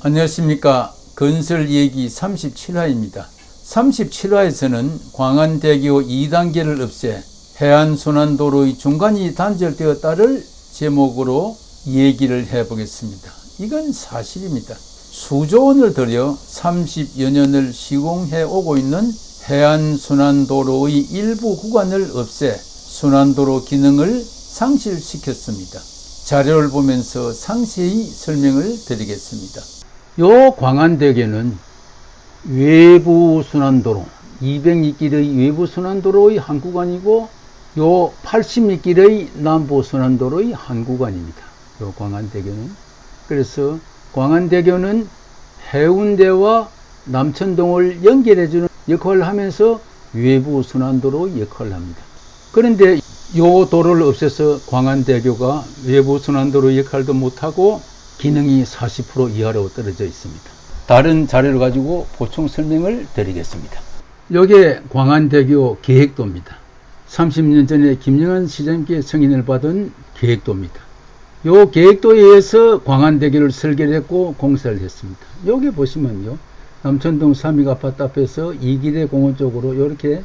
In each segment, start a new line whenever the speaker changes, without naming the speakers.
안녕하십니까. 건설얘기 37화입니다. 37화에서는 광안대교 2단계를 없애 해안순환도로의 중간이 단절되었다를 제목으로 얘기를 해보겠습니다. 이건 사실입니다. 수조 원을 들여 30여 년을 시공해 오고 있는 해안순환도로의 일부 구간을 없애 순환도로 기능을 상실시켰습니다. 자료를 보면서 상세히 설명을 드리겠습니다. 요 광안대교는 외부 순환도로 200m길의 외부 순환도로의 한 구간이고 요 80m길의 남부 순환도로의 한 구간입니다. 요 광안대교는. 그래서 광안대교는 해운대와 남천동을 연결해주는 역할을 하면서 외부 순환도로 역할을 합니다. 그런데 요 도로를 없애서 광안대교가 외부 순환도로 역할도 못하고 기능이 40% 이하로 떨어져 있습니다. 다른 자료를 가지고 보충 설명을 드리겠습니다. 요게 광안대교 계획도입니다. 30년 전에 김영환 시장님께 승인을 받은 계획도입니다. 요 계획도에 의해서 광안대교를 설계를 했고 공사를 했습니다. 여기 보시면요, 남천동 삼익 아파트 앞에서 이기대 공원 쪽으로 이렇게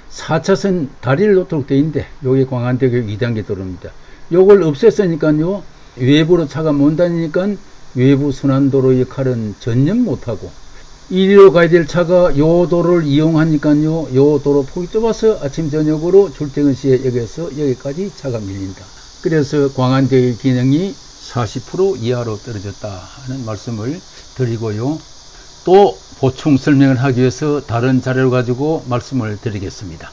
4차선 다리를 놓도록 되어 있는데 요게 광안대교 2단계 도로입니다. 요걸 없앴으니까요, 외부로 차가 못 다니니까 외부 순환도로 역할은 전혀 못하고, 이리로 가야 될 차가 요 도로를 이용하니까요, 요 도로 폭이 좁아서 아침 저녁으로 출퇴근 시에 여기서 여기까지 차가 밀린다. 그래서 광안대교 기능이 40% 이하로 떨어졌다 하는 말씀을 드리고요. 또 보충 설명을 하기 위해서 다른 자료를 가지고 말씀을 드리겠습니다.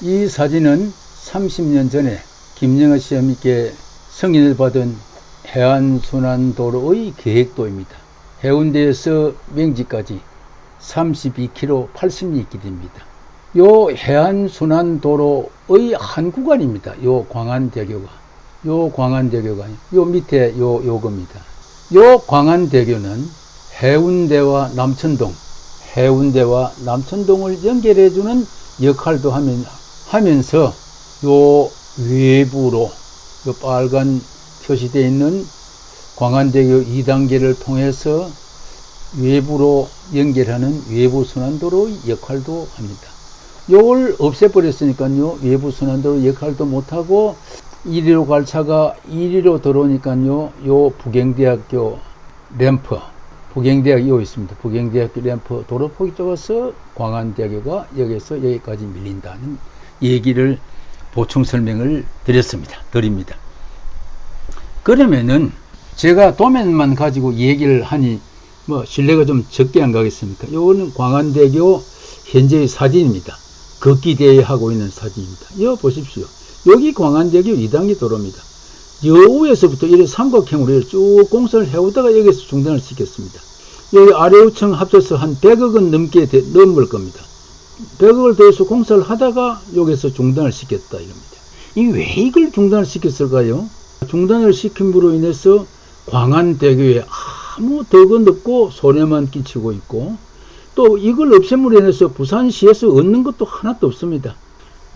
이 사진은 30년 전에 김영하 시장님께 승인을 받은 해안순환도로의 계획도입니다. 해운대에서 명지까지 32km 80m길입니다. 요 해안순환도로의 한 구간입니다. 요 광안대교가. 요 밑에 요겁니다. 요 광안대교는 해운대와 남천동을 연결해주는 역할도 하면서 요 외부로 요 빨간 표시되어 있는 광안대교 2단계를 통해서 외부로 연결하는 외부순환도로의 역할도 합니다. 요걸 없애버렸으니까요, 외부순환도로 역할도 못하고 이리로 갈 차가 이리로 들어오니까요, 요 부경대학교 램프, 부경대학이 여기 있습니다. 부경대학교 램프 도로 폭이 좁아서 광안대교가 여기서 여기까지 밀린다는 얘기를 보충 설명을 드립니다. 그러면은 제가 도면만 가지고 얘기를 하니 뭐 신뢰가 좀 적게 안 가겠습니까? 요거는 광안대교 현재의 사진입니다. 걷기 대회 하고 있는 사진입니다. 이거 보십시오. 여기 광안대교 2단계 도로입니다. 여 위에서부터 이렇게 삼각형으로 쭉 공사를 해오다가 여기서 중단을 시켰습니다. 여기 아래우층 합쳐서 한 100억 원 넘을 겁니다. 100억을 더해서 공사를 하다가 여기서 중단을 시켰다 이겁니다. 왜 이걸 중단을 시켰을까요? 중단을 시킴으로 인해서 광안대교에 아무 덕은 없고 손해만 끼치고 있고, 또 이걸 없앰으로 인해서 부산시에서 얻는 것도 하나도 없습니다.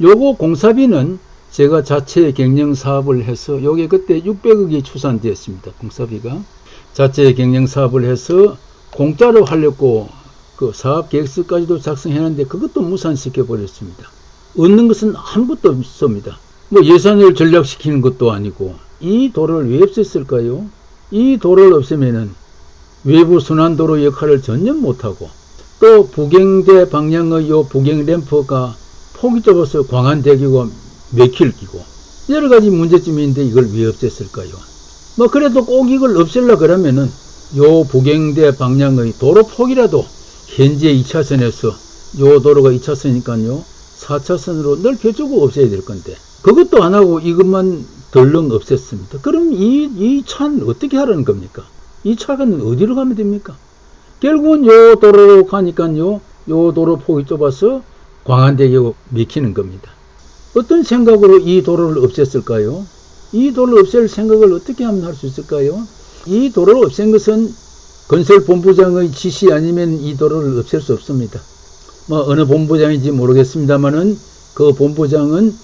요거 공사비는 제가 자체 경영 사업을 해서, 요게 그때 600억이 추산되었습니다. 공사비가. 자체 경영 사업을 해서 공짜로 하려고 그 사업 계획서까지도 작성해놨는데 그것도 무산시켜 버렸습니다. 얻는 것은 아무것도 없습니다. 뭐 예산을 전략시키는 것도 아니고. 이 도로를 왜 없앴을까요? 이 도로를 없애면은 외부 순환도로 역할을 전혀 못하고, 또 부경대 방향의 요 부경 램프가 폭이 좁아서 광안대교가 맥힐 끼고 여러 가지 문제점이 있는데 이걸 왜 없앴을까요? 뭐 그래도 꼭 이걸 없애려 그러면은 요 부경대 방향의 도로 폭이라도 현재 2차선에서 요 도로가 2차선이니까요 4차선으로 넓혀주고 없애야 될 건데 그것도 안 하고 이것만 덜렁 없앴습니다. 그럼 이 차는 어떻게 하라는 겁니까? 이 차가 어디로 가면 됩니까? 결국은 요 도로로 가니까요, 요 도로 폭이 좁아서 광안대교가 막히는 겁니다. 어떤 생각으로 이 도로를 없앴을까요? 이 도로를 없앨 생각을 어떻게 하면 할 수 있을까요? 이 도로를 없앤 것은 건설본부장의 지시 아니면 이 도로를 없앨 수 없습니다. 뭐 어느 본부장인지 모르겠습니다만은 그 본부장은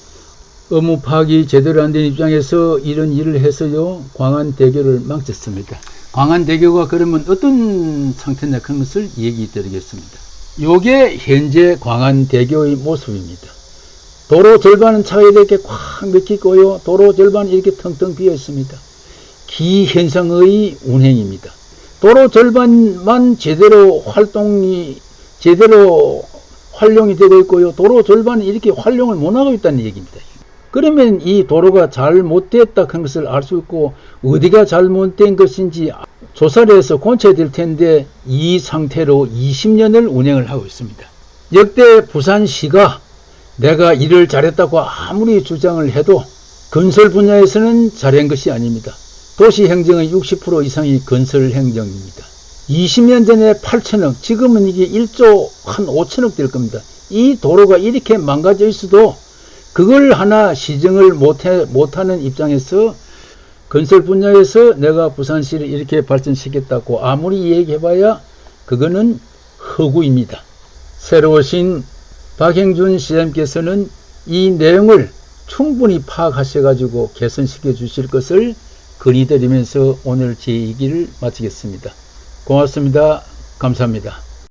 업무 파악이 제대로 안 된 입장에서 이런 일을 해서요, 광안대교를 망쳤습니다. 광안대교가 그러면 어떤 상태냐 그런 것을 얘기 드리겠습니다. 요게 현재 광안대교의 모습입니다. 도로 절반은 차가 이렇게 꽉 막히고요, 도로 절반은 이렇게 텅텅 비어 있습니다. 기현상의 운행입니다. 도로 절반만 제대로 활용이 되고 있고요, 도로 절반은 이렇게 활용을 못하고 있다는 얘기입니다. 그러면 이 도로가 잘못됐다 그런 것을 알 수 있고, 어디가 잘못된 것인지 조사를 해서 고쳐야 될 텐데, 이 상태로 20년을 운행을 하고 있습니다. 역대 부산시가 내가 일을 잘했다고 아무리 주장을 해도 건설 분야에서는 잘한 것이 아닙니다. 도시행정의 60% 이상이 건설행정입니다. 20년 전에 8천억, 지금은 이게 1조 한 5천억 될 겁니다. 이 도로가 이렇게 망가져 있어도 그걸 하나 시정을 못하는 입장에서 건설 분야에서 내가 부산시를 이렇게 발전시켰다고 아무리 얘기해봐야 그거는 허구입니다. 새로 오신 박형준 시장님께서는 이 내용을 충분히 파악하셔가지고 개선시켜 주실 것을 건의드리면서 오늘 제 얘기를 마치겠습니다. 고맙습니다. 감사합니다.